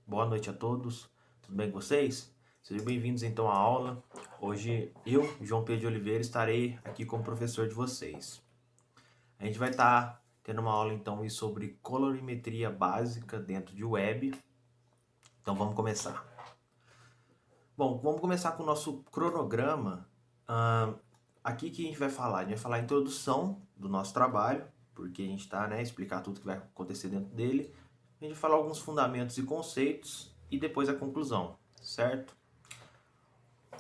Boa noite a todos, tudo bem com vocês? Sejam bem-vindos então à aula. Hoje eu, João Pedro de Oliveira, estarei aqui como professor de vocês. A gente vai estar tendo uma aula então aí sobre colorimetria básica dentro de web. Então vamos começar. Bom, vamos começar com o nosso cronograma. Aqui que a gente vai falar? A gente vai falar a introdução do nosso trabalho, porque a gente está, né, explicar tudo que vai acontecer dentro dele. A gente vai falar alguns fundamentos e conceitos e depois a conclusão, certo?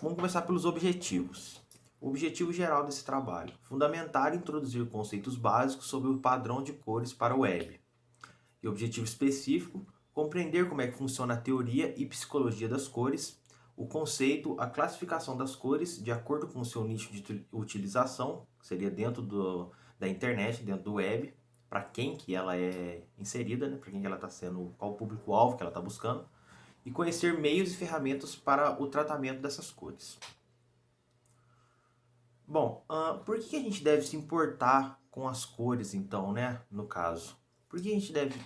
Vamos começar pelos objetivos. O objetivo geral desse trabalho: fundamentar e introduzir conceitos básicos sobre o padrão de cores para o web. E o objetivo específico: compreender como é que funciona a teoria e psicologia das cores, o conceito, a classificação das cores de acordo com o seu nicho de utilização, que seria dentro da internet, dentro do web, para quem que ela é inserida, né? Para quem que ela está sendo, qual o público-alvo que ela está buscando, e conhecer meios e ferramentas para o tratamento dessas cores. Bom, por que a gente deve se importar com as cores, então, né? No caso, por que a gente deve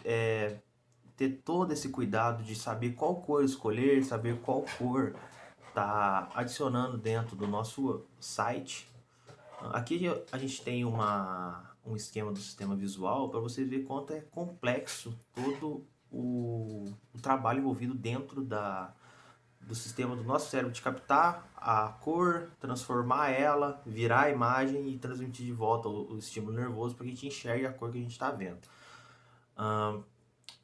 ter todo esse cuidado de saber qual cor escolher, saber qual cor tá adicionando dentro do nosso site? Aqui a gente tem um esquema do sistema visual para você ver quanto é complexo todo o trabalho envolvido dentro do sistema do nosso cérebro de captar a cor, transformar ela, virar a imagem e transmitir de volta o estímulo nervoso para que a gente enxergue a cor que a gente está vendo.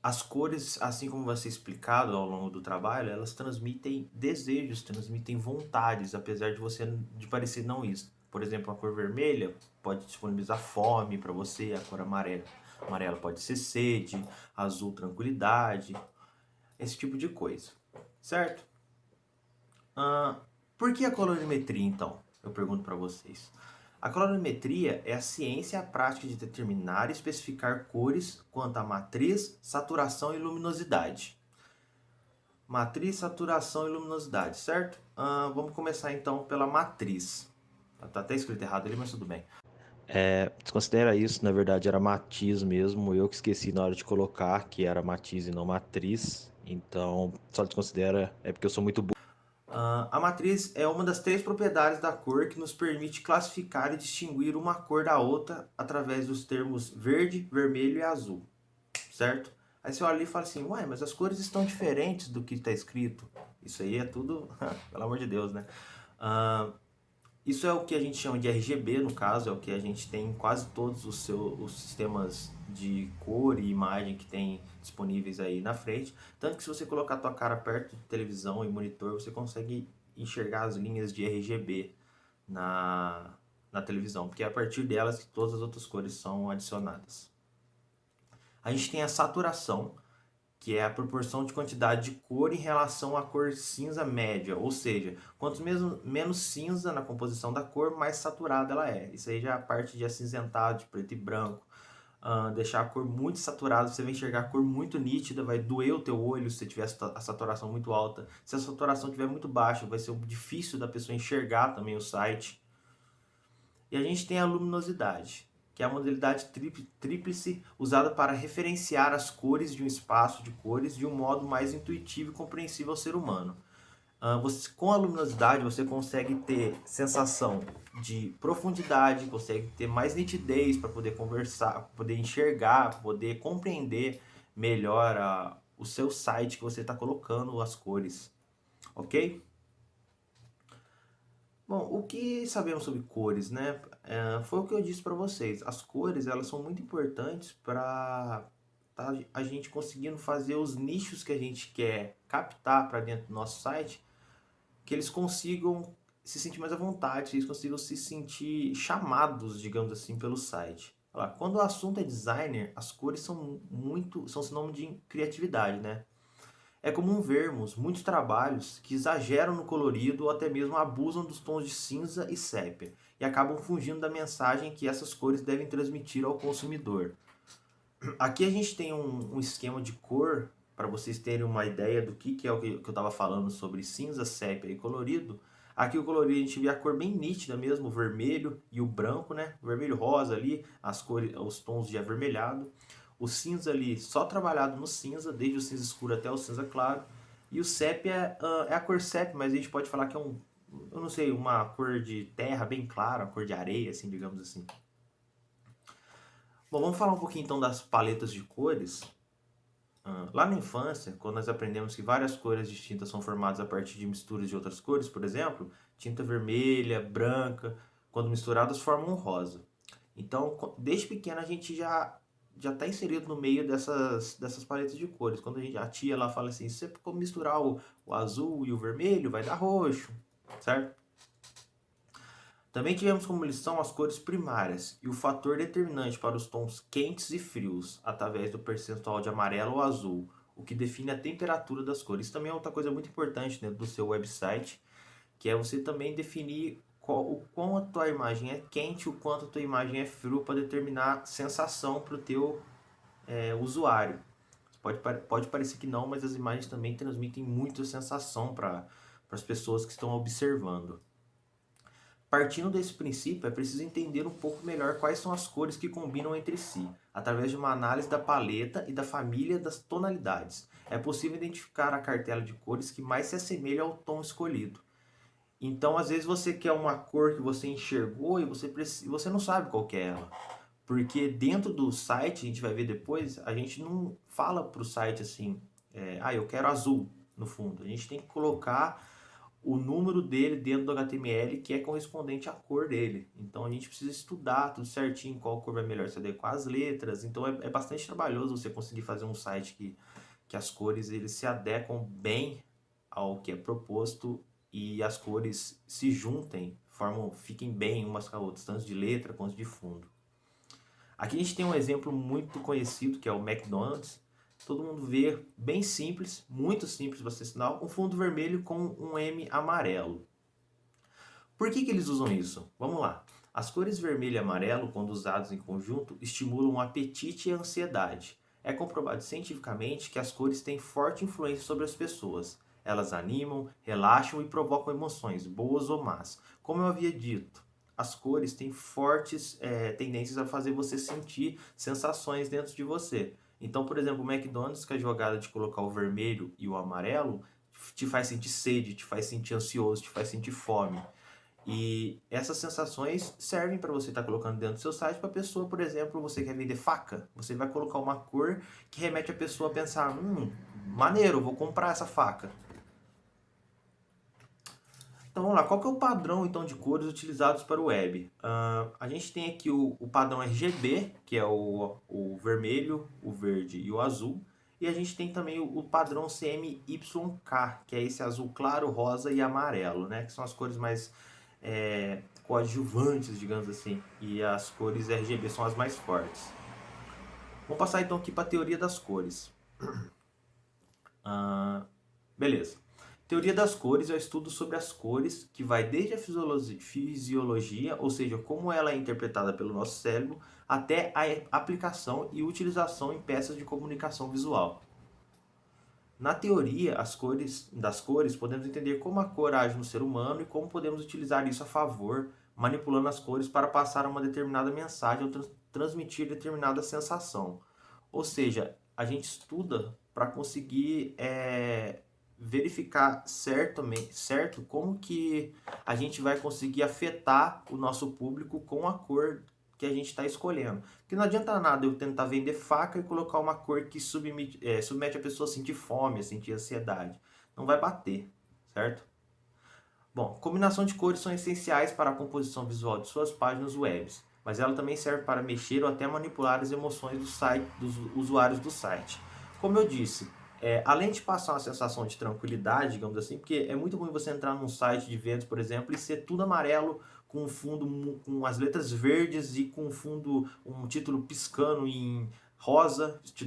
As cores, assim como vai ser explicado ao longo do trabalho, elas transmitem desejos, transmitem vontades, apesar de parecer não isso. Por exemplo, a cor vermelha pode disponibilizar fome para você, a cor amarela pode ser sede, azul tranquilidade, esse tipo de coisa, certo? Por que a colorimetria, então? Eu pergunto para vocês. A colorimetria é a ciência e a prática de determinar e especificar cores quanto à matriz, saturação e luminosidade. Matriz, saturação e luminosidade, certo? Vamos começar então pela matriz. Tá até escrito errado ali, mas tudo bem. Desconsidera isso, na verdade era matiz mesmo. Eu que esqueci na hora de colocar que era matiz e não matriz. Então, só desconsidera, é porque eu sou muito burro. A matriz é uma das três propriedades da cor que nos permite classificar e distinguir uma cor da outra através dos termos verde, vermelho e azul, certo? Aí você olha ali e fala assim, ué, mas as cores estão diferentes do que está escrito. Isso aí é tudo, pelo amor de Deus, né? Isso é o que a gente chama de RGB, no caso, é o que a gente tem em quase todos os sistemas de cor e imagem que tem disponíveis aí na frente. Tanto que se você colocar a tua cara perto de televisão e monitor, você consegue enxergar as linhas de RGB na televisão, porque é a partir delas que todas as outras cores são adicionadas. A gente tem a saturação, que é a proporção de quantidade de cor em relação à cor cinza média, ou seja, quanto menos cinza na composição da cor, mais saturada ela é. Isso aí já é a parte de acinzentado, de preto e branco. Deixar a cor muito saturada, você vai enxergar a cor muito nítida, vai doer o teu olho se tiver a saturação muito alta. Se a saturação estiver muito baixa, vai ser difícil da pessoa enxergar também o site. E a gente tem a luminosidade, que é a modalidade tríplice usada para referenciar as cores de um espaço de cores de um modo mais intuitivo e compreensível ao ser humano. Com a luminosidade você consegue ter sensação de profundidade, consegue ter mais nitidez para poder conversar, poder enxergar, poder compreender melhor o seu site que você está colocando as cores, ok? Bom, o que sabemos sobre cores, né? Foi o que eu disse para vocês. As cores, elas são muito importantes para a gente conseguindo fazer os nichos que a gente quer captar para dentro do nosso site, que eles consigam se sentir mais à vontade, que eles consigam se sentir chamados, digamos assim, pelo site. Olha lá, quando o assunto é designer, as cores são sinônimo de criatividade, né? É comum vermos muitos trabalhos que exageram no colorido ou até mesmo abusam dos tons de cinza e sépia e acabam fugindo da mensagem que essas cores devem transmitir ao consumidor. Aqui a gente tem um esquema de cor para vocês terem uma ideia do que é o que eu estava falando sobre cinza, sépia e colorido. Aqui o colorido a gente vê a cor bem nítida mesmo, o vermelho e o branco, né? O vermelho rosa ali, as cores, os tons de avermelhado. O cinza ali só trabalhado no cinza, desde o cinza escuro até o cinza claro. E o sépia é a cor sépia, mas a gente pode falar que é eu não sei, uma cor de terra bem clara, uma cor de areia, assim, digamos assim. Bom, vamos falar um pouquinho então das paletas de cores. Lá na infância, quando nós aprendemos que várias cores distintas são formadas a partir de misturas de outras cores, por exemplo, tinta vermelha, branca, quando misturadas formam um rosa. Então, desde pequeno a gente já está inserido no meio dessas paletas de cores. Quando a tia lá fala assim, se você misturar o azul e o vermelho, vai dar roxo, certo? Também tivemos como lição as cores primárias e o fator determinante para os tons quentes e frios, através do percentual de amarelo ou azul, o que define a temperatura das cores. Isso também é outra coisa muito importante dentro do seu website, que é você também definir o quão a tua imagem é quente, o quanto a tua imagem é frio, para determinar sensação para o teu usuário. Pode parecer que não, mas as imagens também transmitem muita sensação para as pessoas que estão observando. Partindo desse princípio, é preciso entender um pouco melhor quais são as cores que combinam entre si. Através de uma análise da paleta e da família das tonalidades, é possível identificar a cartela de cores que mais se assemelha ao tom escolhido. Então, às vezes você quer uma cor que você enxergou e você não sabe qual que é ela. Porque dentro do site, a gente vai ver depois, a gente não fala para o site assim, eu quero azul no fundo. A gente tem que colocar o número dele dentro do HTML que é correspondente à cor dele. Então a gente precisa estudar tudo certinho, qual cor vai melhor se adequar às letras. Então é bastante trabalhoso você conseguir fazer um site que as cores eles se adequam bem ao que é proposto e as cores se juntem, fiquem bem umas com as outras, tanto de letra quanto de fundo. Aqui a gente tem um exemplo muito conhecido que é o McDonald's. Todo mundo vê, bem simples, muito simples para ser sinal, um fundo vermelho com um M amarelo. Por que eles usam isso? Vamos lá. As cores vermelho e amarelo, quando usados em conjunto, estimulam o apetite e a ansiedade. É comprovado cientificamente que as cores têm forte influência sobre as pessoas. Elas animam, relaxam e provocam emoções, boas ou más. Como eu havia dito, as cores têm fortes tendências a fazer você sentir sensações dentro de você. Então, por exemplo, o McDonald's, que é a jogada de colocar o vermelho e o amarelo, te faz sentir sede, te faz sentir ansioso, te faz sentir fome. E essas sensações servem para você estar colocando dentro do seu site para a pessoa, por exemplo, você quer vender faca, você vai colocar uma cor que remete a pessoa a pensar, maneiro, vou comprar essa faca. Então vamos lá, qual que é o padrão então de cores utilizados para o web? A gente tem aqui o padrão RGB, que é o vermelho, o verde e o azul. E a gente tem também o padrão CMYK, que é esse azul claro, rosa e amarelo, né? Que são as cores mais coadjuvantes, digamos assim. E as cores RGB são as mais fortes. Vamos passar então aqui para a teoria das cores. Beleza. Teoria das cores é o estudo sobre as cores, que vai desde a fisiologia, ou seja, como ela é interpretada pelo nosso cérebro, até a aplicação e utilização em peças de comunicação visual. Na teoria das cores, podemos entender como a cor age no ser humano e como podemos utilizar isso a favor, manipulando as cores para passar uma determinada mensagem ou transmitir determinada sensação. Ou seja, a gente estuda para conseguir verificar certo como que a gente vai conseguir afetar o nosso público com a cor que a gente está escolhendo. Porque não adianta nada eu tentar vender faca e colocar uma cor que submete a pessoa a sentir fome, a sentir ansiedade. Não vai bater, certo? Bom, combinação de cores são essenciais para a composição visual de suas páginas web, mas ela também serve para mexer ou até manipular as emoções dos usuários do site. Como eu disse, além de passar uma sensação de tranquilidade, digamos assim, porque é muito ruim você entrar num site de vendas, por exemplo, e ser tudo amarelo, com um fundo com as letras verdes e com um título piscando em rosa, te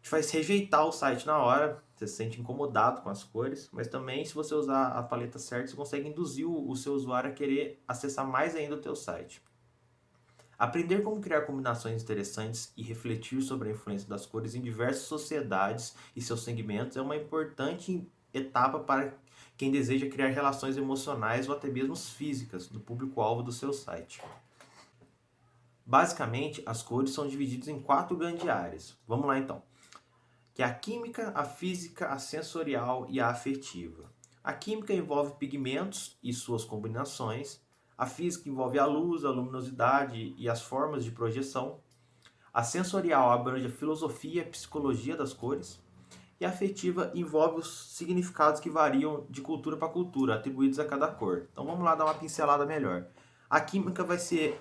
faz rejeitar o site na hora, você se sente incomodado com as cores, mas também se você usar a paleta certa, você consegue induzir o seu usuário a querer acessar mais ainda o teu site. Aprender como criar combinações interessantes e refletir sobre a influência das cores em diversas sociedades e seus segmentos é uma importante etapa para quem deseja criar relações emocionais ou até mesmo físicas do público-alvo do seu site. Basicamente, as cores são divididas em 4 grandes áreas. Vamos lá então. Que é a química, a física, a sensorial e a afetiva. A química envolve pigmentos e suas combinações. A física envolve a luz, a luminosidade e as formas de projeção. A sensorial abrange a filosofia e a psicologia das cores. E a afetiva envolve os significados que variam de cultura para cultura, atribuídos a cada cor. Então vamos lá dar uma pincelada melhor. A química vai ser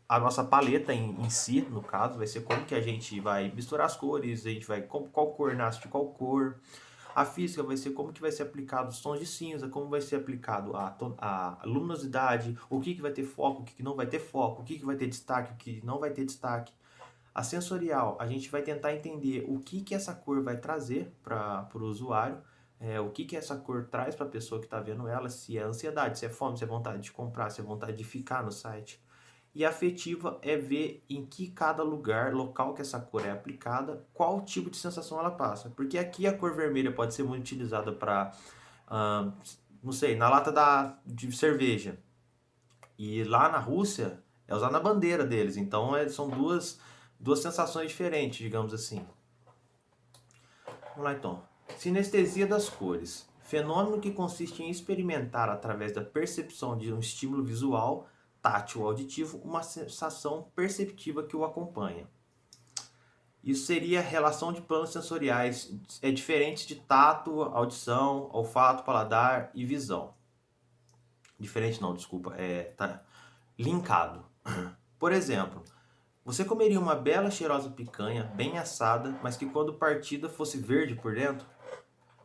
a nossa paleta em si, no caso, vai ser como que a gente vai misturar as cores, a gente vai qual cor nasce de qual cor. A física vai ser como que vai ser aplicado os tons de cinza, como vai ser aplicado a luminosidade, o que vai ter foco, o que não vai ter foco, o que vai ter destaque, o que não vai ter destaque. A sensorial, a gente vai tentar entender o que essa cor vai trazer para o usuário, o que essa cor traz para a pessoa que está vendo ela, se é ansiedade, se é fome, se é vontade de comprar, se é vontade de ficar no site. E a afetiva é ver em que cada local que essa cor é aplicada, qual tipo de sensação ela passa. Porque aqui a cor vermelha pode ser muito utilizada para, não sei, na lata de cerveja. E lá na Rússia é usada na bandeira deles. Então são duas sensações diferentes, digamos assim. Vamos lá então. Sinestesia das cores. Fenômeno que consiste em experimentar através da percepção de um estímulo visual, tátil ou auditivo, uma sensação perceptiva que o acompanha. Isso seria a relação de planos sensoriais, é diferente de tato, audição, olfato, paladar e visão. Diferente não, desculpa, tá linkado. Por exemplo, você comeria uma bela cheirosa picanha, bem assada, mas que quando partida fosse verde por dentro?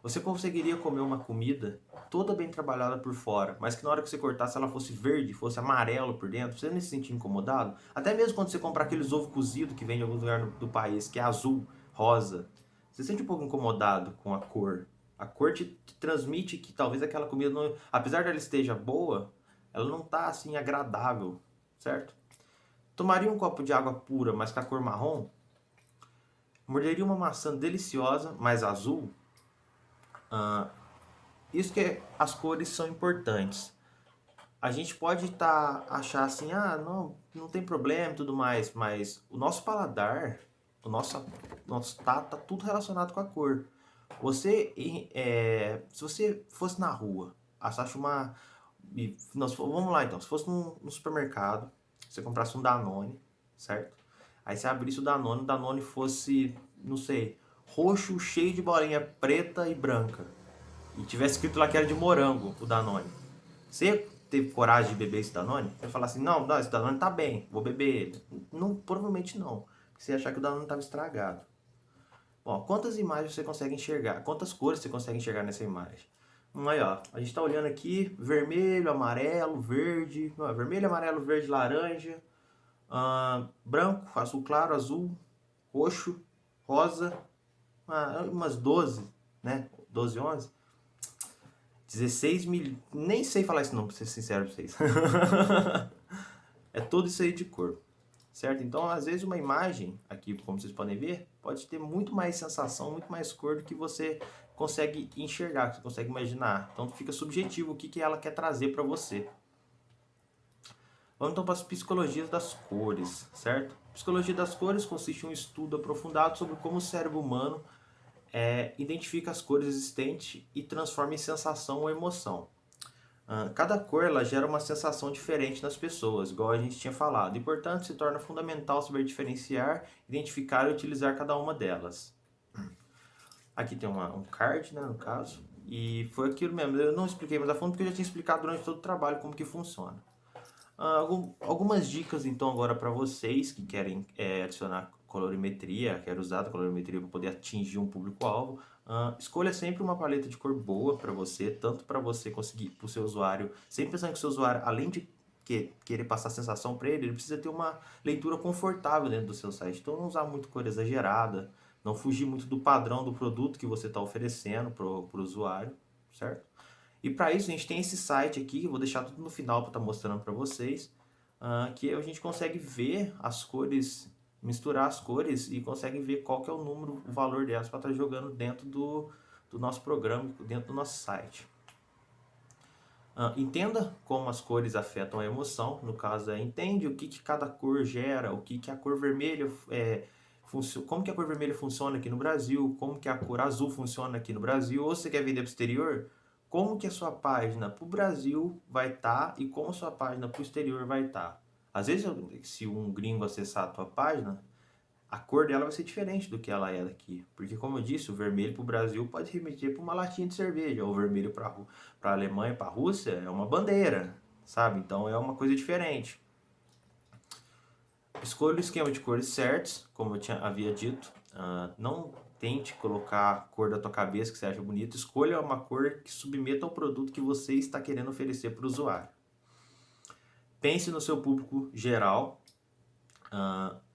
Você conseguiria comer uma comida toda bem trabalhada por fora, mas que na hora que você cortasse ela fosse verde, fosse amarelo por dentro? Você não se sentir incomodado? Até mesmo quando você comprar aqueles ovos cozidos que vem em algum lugar do país, que é azul, rosa, você se sente um pouco incomodado com a cor. A cor te transmite que talvez aquela comida, não, apesar dela esteja boa, ela não está assim agradável, certo? Tomaria um copo de água pura, mas com a cor marrom? Morderia uma maçã deliciosa, mas azul? Isso que as cores são importantes. A gente pode achar assim, não tem problema e tudo mais, mas o nosso paladar, o nosso tato, tá tudo relacionado com a cor. Se você fosse na rua, achasse vamos lá então, se fosse no supermercado, você comprasse um Danone, certo? Aí você abrisse o Danone fosse, não sei, roxo, cheio de bolinha preta e branca. E tivesse escrito lá que era de morango, o Danone. Você teve coragem de beber esse Danone? Você falar assim, não, esse Danone tá bem, vou beber ele. Não, provavelmente não. Você ia achar que o Danone estava estragado. Bom, quantas imagens você consegue enxergar? Quantas cores você consegue enxergar nessa imagem? Aí, ó, a gente tá olhando aqui, vermelho, amarelo, verde, vermelho, amarelo, verde, laranja, branco, azul claro, azul, roxo, rosa, umas 12, né? 12, 11. 16 mil. Nem sei falar isso não, pra ser sincero pra vocês. É tudo isso aí de cor. Certo? Então, às vezes, uma imagem, aqui, como vocês podem ver, pode ter muito mais sensação, muito mais cor do que você consegue enxergar, que você consegue imaginar. Então, fica subjetivo o que ela quer trazer para você. Vamos então para as psicologias das cores, certo? Psicologia das cores consiste em um estudo aprofundado sobre como o cérebro humano identifica as cores existentes e transforma em sensação ou emoção. Cada cor ela gera uma sensação diferente nas pessoas, igual a gente tinha falado, e portanto se torna fundamental saber diferenciar, identificar e utilizar cada uma delas. Aqui tem um card, né, no caso, e foi aquilo mesmo, eu não expliquei mais a fundo porque eu já tinha explicado durante todo o trabalho como que funciona. Algumas dicas então agora para vocês que querem adicionar colorimetria, querem usar a colorimetria para poder atingir um público-alvo. Escolha sempre uma paleta de cor boa para você, tanto para você conseguir, para o seu usuário, sempre pensando que o seu usuário, além de querer passar sensação para ele precisa ter uma leitura confortável dentro do seu site. Então não usar muito cor exagerada, não fugir muito do padrão do produto que você está oferecendo para o usuário, certo? E para isso a gente tem esse site aqui, eu vou deixar tudo no final para estar mostrando para vocês, que a gente consegue ver as cores, misturar as cores e consegue ver qual que é o número, o valor delas para estar jogando dentro do nosso programa, dentro do nosso site. Entenda como as cores afetam a emoção. No caso, entende o que cada cor gera, o que a cor vermelha como que a cor vermelha funciona aqui no Brasil, como que a cor azul funciona aqui no Brasil, ou se você quer vender para o exterior, como que a sua página para o Brasil vai estar e como a sua página para o exterior vai estar. Às vezes, se um gringo acessar a tua página, a cor dela vai ser diferente do que ela é daqui. Porque, como eu disse, o vermelho para o Brasil pode remeter para uma latinha de cerveja. O vermelho para a Alemanha, para a Rússia, é uma bandeira, sabe? Então é uma coisa diferente. Escolha o esquema de cores certos, como eu havia dito. Não tente colocar a cor da tua cabeça que você acha bonito. Escolha uma cor que submeta ao produto que você está querendo oferecer para o usuário. Pense no seu público geral.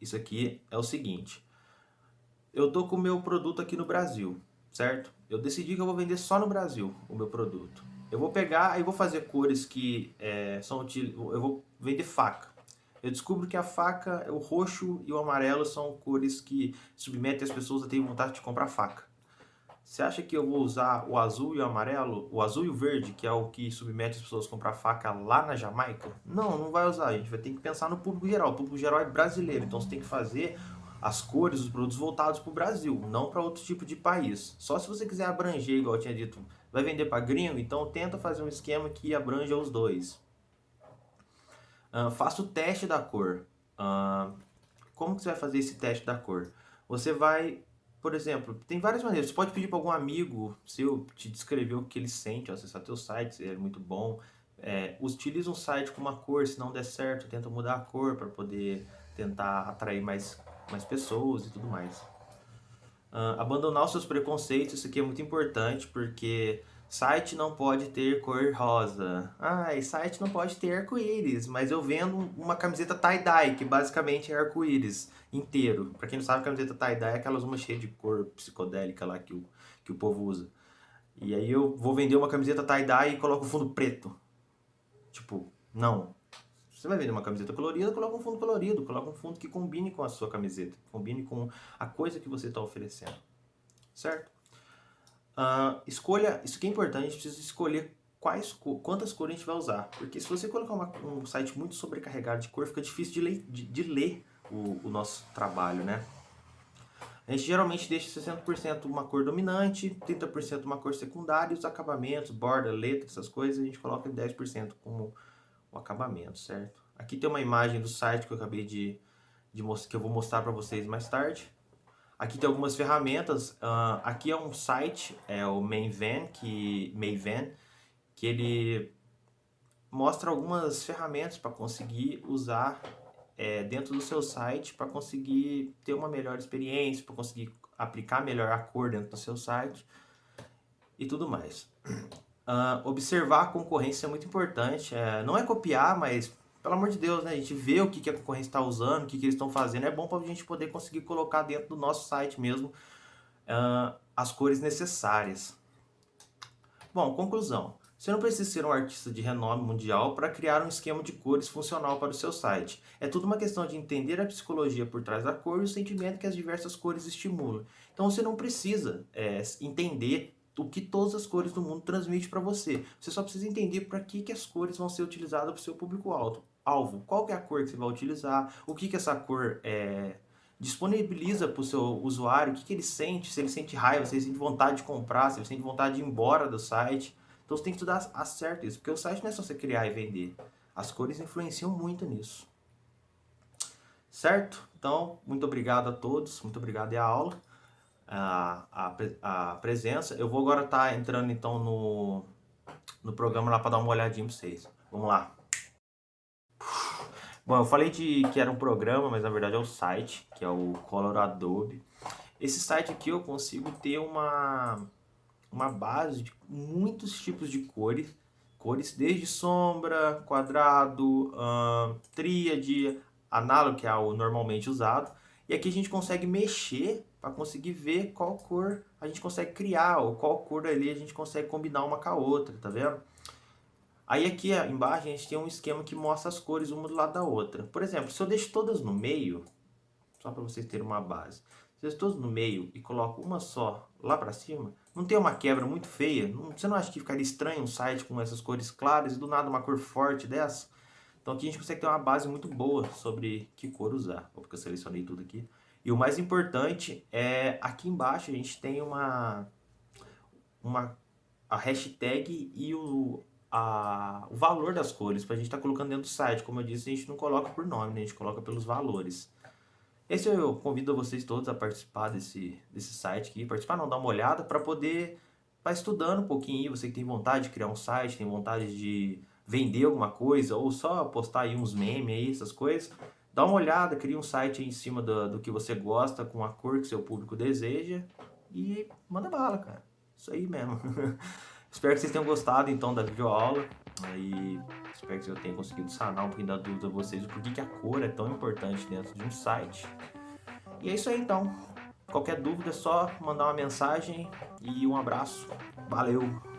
Isso aqui é o seguinte: eu tô com o meu produto aqui no Brasil, certo? Eu decidi que eu vou vender só no Brasil o meu produto. Eu vou pegar e vou fazer cores que são utilizadas. Eu vou vender faca. Eu descubro que a faca, o roxo e o amarelo são cores que submetem as pessoas a terem vontade de comprar faca. Você acha que eu vou usar o azul e o amarelo, o azul e o verde, que é o que submete as pessoas a comprar faca lá na Jamaica? Não, não vai usar. A gente vai ter que pensar no público geral. O público geral é brasileiro, então você tem que fazer as cores, os produtos voltados para o Brasil, não para outro tipo de país. Só se você quiser abranger, igual eu tinha dito, vai vender para gringo, então tenta fazer um esquema que abranja os dois. Faça o teste da cor. Como que você vai fazer esse teste da cor? Você vai, por exemplo, tem várias maneiras. Você pode pedir para algum amigo seu te descrever o que ele sente ao acessar teu site, é muito bom. Utiliza um site com uma cor, se não der certo, tenta mudar a cor para poder tentar atrair mais pessoas e tudo mais. Abandonar os seus preconceitos, isso aqui é muito importante, porque site não pode ter cor rosa. Site não pode ter arco-íris, mas eu vendo uma camiseta tie-dye, que basicamente é arco-íris inteiro. Pra quem não sabe, camiseta tie-dye é aquelas uma cheia de cor psicodélica lá que o povo usa. E aí eu vou vender uma camiseta tie-dye e coloco o fundo preto. Tipo, não. Você vai vender uma camiseta colorida, coloca um fundo colorido, coloca um fundo que combine com a sua camiseta, combine com a coisa que você está oferecendo, certo? Escolha, isso que é importante, a gente precisa escolher quantas cores a gente vai usar, porque se você colocar um site muito sobrecarregado de cor, fica difícil de ler o nosso trabalho, né? A gente geralmente deixa 60% uma cor dominante, 30% uma cor secundária, e os acabamentos, borda, letra, essas coisas, a gente coloca 10% como o acabamento, certo? Aqui tem uma imagem do site que eu acabei de mostrar, que eu vou mostrar para vocês mais tarde. Aqui tem algumas ferramentas. Aqui é um site, é o Maven, que ele mostra algumas ferramentas para conseguir usar dentro do seu site, para conseguir ter uma melhor experiência, para conseguir aplicar melhor a cor dentro do seu site e tudo mais. Observar a concorrência é muito importante. Não é copiar, mas, pelo amor de Deus, né? A gente vê o que a concorrência está usando, o que eles estão fazendo. É bom para a gente poder conseguir colocar dentro do nosso site mesmo as cores necessárias. Bom, conclusão. Você não precisa ser um artista de renome mundial para criar um esquema de cores funcional para o seu site. É tudo uma questão de entender a psicologia por trás da cor e o sentimento que as diversas cores estimulam. Então você não precisa entender o que todas as cores do mundo transmitem para você. Você só precisa entender para que as cores vão ser utilizadas para o seu público-alvo. Qual que é a cor que você vai utilizar, o que essa cor disponibiliza para o seu usuário, o que ele sente, se ele sente raiva, se ele sente vontade de comprar, se ele sente vontade de ir embora do site. Então você tem que estudar certo isso, porque o site não é só você criar e vender. As cores influenciam muito nisso. Certo? Então, muito obrigado a todos, muito obrigado à aula, a presença. Eu vou agora estar entrando então no programa lá para dar uma olhadinha para vocês. Vamos lá. Bom, eu falei que era um programa, mas na verdade é o site, que é o Color Adobe. Esse site aqui eu consigo ter uma base de muitos tipos de cores desde sombra, quadrado, tríade, análogo, que é o normalmente usado. E aqui a gente consegue mexer para conseguir ver qual cor a gente consegue criar, ou qual cor ali a gente consegue combinar uma com a outra, tá vendo? Aí aqui embaixo a gente tem um esquema que mostra as cores uma do lado da outra. Por exemplo, se eu deixo todas no meio, só para vocês terem uma base. vocês todos no meio e colocam uma só lá para cima, não tem uma quebra muito feia? Você não acha que ficaria estranho um site com essas cores claras e do nada uma cor forte dessa? Então aqui a gente consegue ter uma base muito boa sobre que cor usar. Porque eu selecionei tudo aqui. E o mais importante é aqui embaixo a gente tem a hashtag e o valor das cores para a gente estar colocando dentro do site. Como eu disse, a gente não coloca por nome, né? A gente coloca pelos valores. Esse eu convido vocês todos a participar desse site aqui. Participar não, dar uma olhada para poder estar estudando um pouquinho aí. Você que tem vontade de criar um site, tem vontade de vender alguma coisa ou só postar aí uns memes aí, essas coisas. Dá uma olhada, cria um site aí em cima do que você gosta, com a cor que seu público deseja e manda bala, cara. Isso aí mesmo. Espero que vocês tenham gostado então da videoaula. Aí espero que eu tenha conseguido sanar um pouquinho da dúvida de vocês, por que a cor é tão importante dentro de um site. E é isso aí então. Qualquer dúvida é só mandar uma mensagem e um abraço. Valeu!